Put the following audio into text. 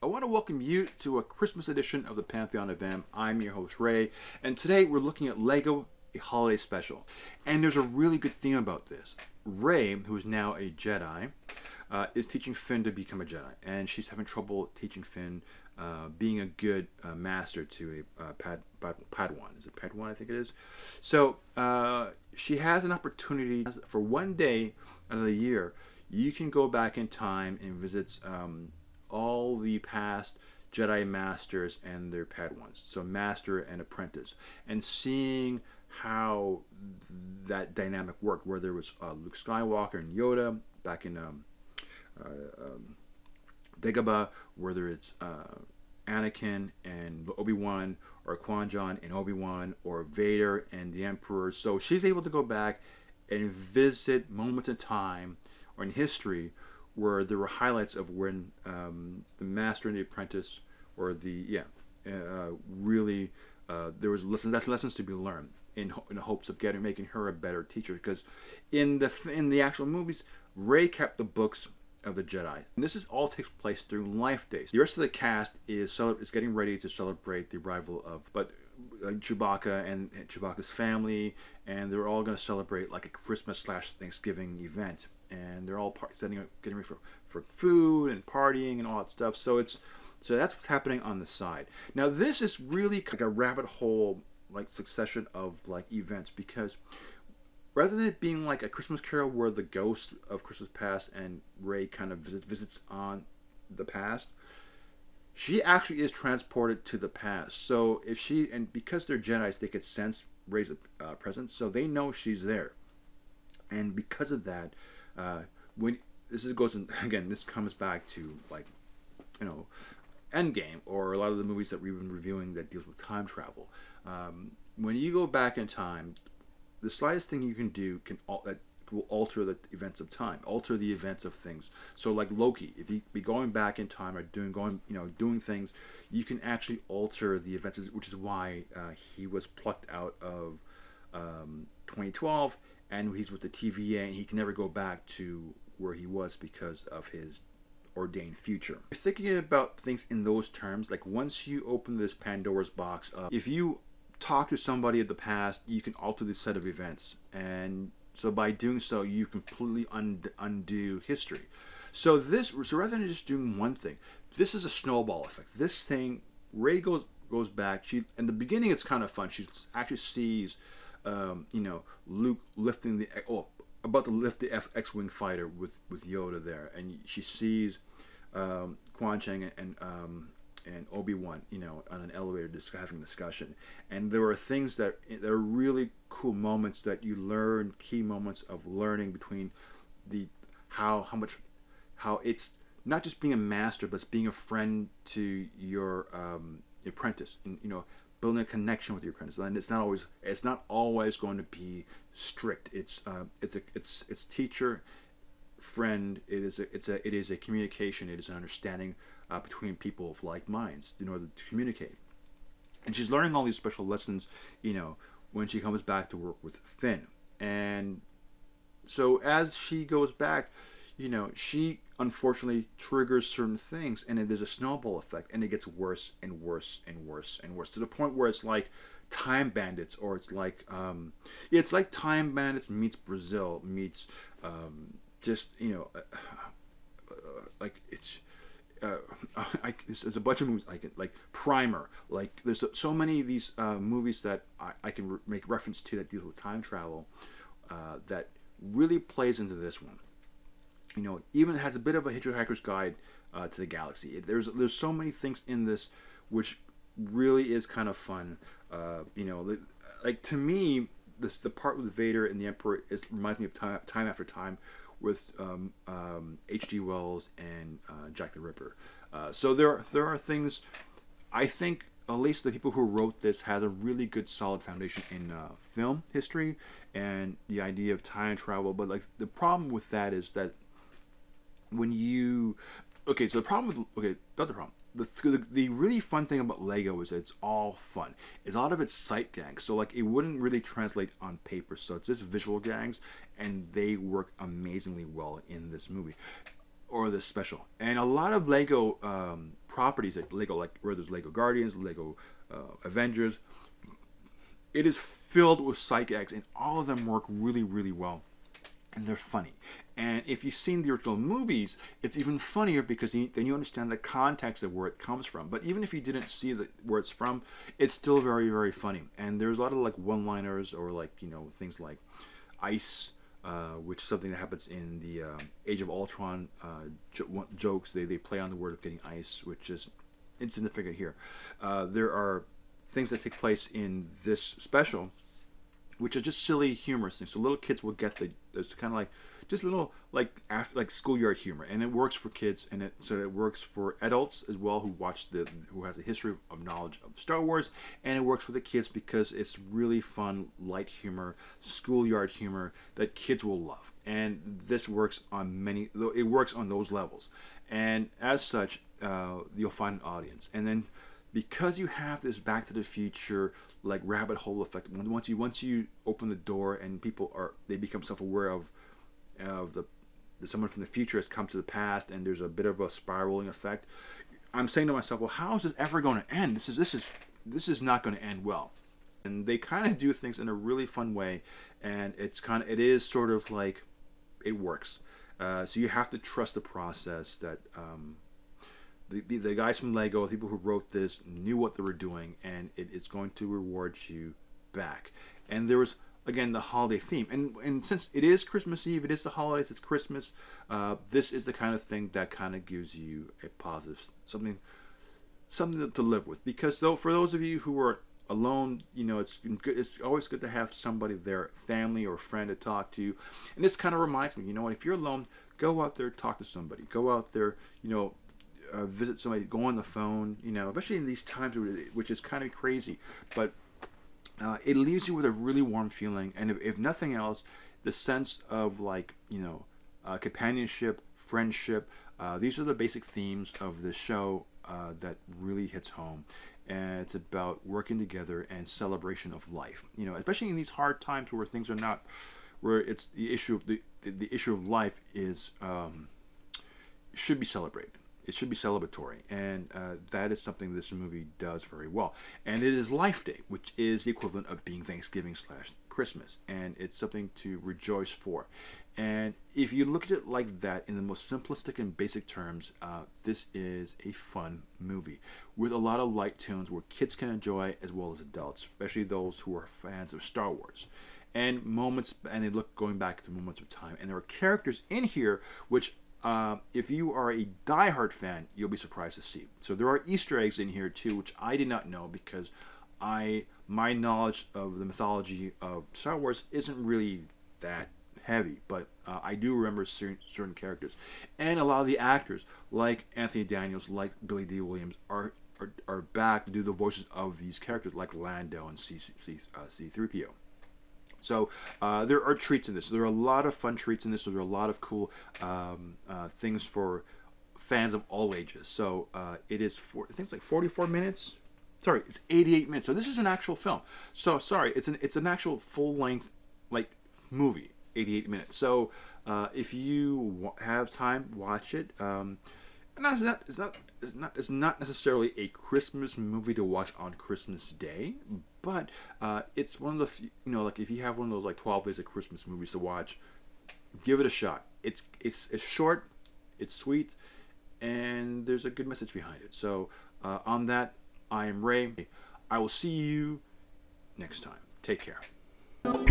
I want to welcome you to a Christmas edition of the Pantheon of M. I'm your host, Ray, and today we're looking at LEGO, a holiday special. And there's a really good theme about this. Rey, who is now a Jedi, is teaching Finn to become a Jedi, and she's having trouble teaching Finn being a good master to a Padawan. Is it Padawan? I think it is. So she has an opportunity for one day out of the year. You can go back in time and visit all the past Jedi Masters and their Padawans, so Master and Apprentice, and seeing how that dynamic worked, where there was Luke Skywalker and Yoda back in Dagobah, whether it's Anakin and Obi-Wan, or Qui-Gon and Obi-Wan, or Vader and the Emperor. So she's able to go back and visit moments in time or in history where there were highlights of when the Master and the Apprentice, or really there was lessons to be learned in hopes of making her a better teacher. Because in the actual movies, Rey kept the books of the Jedi, and this all takes place during Life Days. The rest of the cast is getting ready to celebrate the arrival of Chewbacca and Chewbacca's family, and they're all going to celebrate like a Christmas/Thanksgiving event, and they're all getting ready for food and partying and all that stuff. So that's what's happening on the side. Now this is really like a rabbit hole like succession of like events, because rather than it being like a Christmas Carol where the ghost of Christmas past and Rey kind of visits on the past, she actually is transported to the past. So because they're Jedis, they could sense Rey's presence, so they know she's there. And because of that, this comes back to Endgame, or a lot of the movies that we've been reviewing that deals with time travel. When you go back in time, the slightest thing you can do that will alter the events of time, alter the events of things. So like Loki, if you be going back in time or doing things, you can actually alter the events, which is why he was plucked out of 2012, and he's with the TVA, and he can never go back to where he was because of his ordained future. If you're thinking about things in those terms, like once you open this Pandora's box up, if you talk to somebody of the past, you can alter the set of events, and so by doing so, you completely undo history. So rather than just doing one thing, this is a snowball effect. This thing, Rey goes back. In the beginning, it's kind of fun. She actually sees, Luke about to lift the X-wing fighter with Yoda there, and she sees Quan Chang and Obi-Wan, on an elevator having a discussion. And there are things there are really cool moments that you learn, key moments of learning between how it's not just being a master, but it's being a friend to your apprentice, and building a connection with your apprentice. And it's not always going to be strict. It's teacher, friend. It is a communication. It is an understanding between people of like minds in order to communicate. And she's learning all these special lessons, when she comes back to work with Finn. And so as she goes back, she unfortunately triggers certain things, and there's a snowball effect, and it gets worse and worse and worse and worse, to the point where it's like Time Bandits, or it's like Time Bandits meets Brazil meets there's a bunch of movies like Primer. Like there's so many of these movies that I can make reference to that deal with time travel, that really plays into this one. Even has a bit of a Hitchhiker's Guide to the Galaxy. There's so many things in this which really is kind of fun. To me, the part with Vader and the Emperor reminds me of Time After Time with H.G. Wells and Jack the Ripper. So there are things, I think, at least the people who wrote this had a really good solid foundation in film history and the idea of time travel. But like the problem with that is that when you the really fun thing about Lego is that it's all fun. It's a lot of it's sight gags, so like it wouldn't really translate on paper. So it's just visual gags, and they work amazingly well in this movie. or this special. And a lot of Lego properties, like Lego, like where there's Lego Guardians, Lego Avengers, it is filled with psych eggs, and all of them work really, really well, and they're funny. And if you've seen the original movies, it's even funnier because then you understand the context of where it comes from. But even if you didn't see where it's from, it's still very, very funny. And there's a lot of like one-liners, or like, you know, things like ice, which is something that happens in the Age of Ultron jokes. They play on the word of getting ice, which is insignificant here. There are things that take place in this special, which are just silly, humorous things. So little kids will get it's kind of like just little like schoolyard humor, and it works for kids, and it works for adults as well who has a history of knowledge of Star Wars, and it works for the kids because it's really fun, light humor, schoolyard humor that kids will love. And this works on it works on those levels, and as such, you'll find an audience. And then, because you have this Back to the Future like rabbit hole effect, once you open the door and they become self-aware of someone from the future has come to the past, and there's a bit of a spiraling effect. I'm saying to myself, well, how is this ever going to end? This is not going to end well. And they kind of do things in a really fun way, and it is sort of like it works. So you have to trust the process that the guys from Lego, the people who wrote this, knew what they were doing, and it is going to reward you back. And there was, again, the holiday theme, and since it is Christmas Eve, it is the holidays, it's Christmas. This is the kind of thing that kind of gives you a positive something to live with. Because for those of you who are alone, you know, it's good. It's always good to have somebody there, family or friend, to talk to. And this kind of reminds me, you know what? If you're alone, go out there, talk to somebody. Go out there, you know. Visit somebody, go on the phone, you know, especially in these times, which is kind of crazy, but it leaves you with a really warm feeling, and if nothing else, the sense of, like, you know, companionship, friendship. These are the basic themes of the show that really hits home, and it's about working together and celebration of life. You know, especially in these hard times where things are not, where it's the issue of the issue of life is should be celebrated. It should be celebratory, and that is something this movie does very well. And it is Life Day, which is the equivalent of being Thanksgiving/Christmas, and it's something to rejoice for. And if you look at it like that, in the most simplistic and basic terms, this is a fun movie with a lot of light tunes where kids can enjoy as well as adults, especially those who are fans of Star Wars. And they look going back to moments of time, and there are characters in here which, if you are a diehard fan, you'll be surprised to see. So there are Easter eggs in here too, which I did not know, because my knowledge of the mythology of Star Wars isn't really that heavy, but I do remember certain characters, and a lot of the actors, like Anthony Daniels, like Billy D. Williams, are back to do the voices of these characters, like Lando and C-3PO. So there are treats in this. There are a lot of fun treats in this. So there are a lot of cool things for fans of all ages. So it is I think it's like 44 minutes. Sorry, it's 88 minutes. So this is an actual film. So sorry, it's an actual full length like movie, 88 minutes. So if you have time, watch it. And it's not necessarily a Christmas movie to watch on Christmas Day, but it's one of the few, you know, like if you have one of those like 12 days of Christmas movies to watch, give it a shot. It's short, it's sweet, and there's a good message behind it. So on that, I am Ray. I will see you next time. Take care.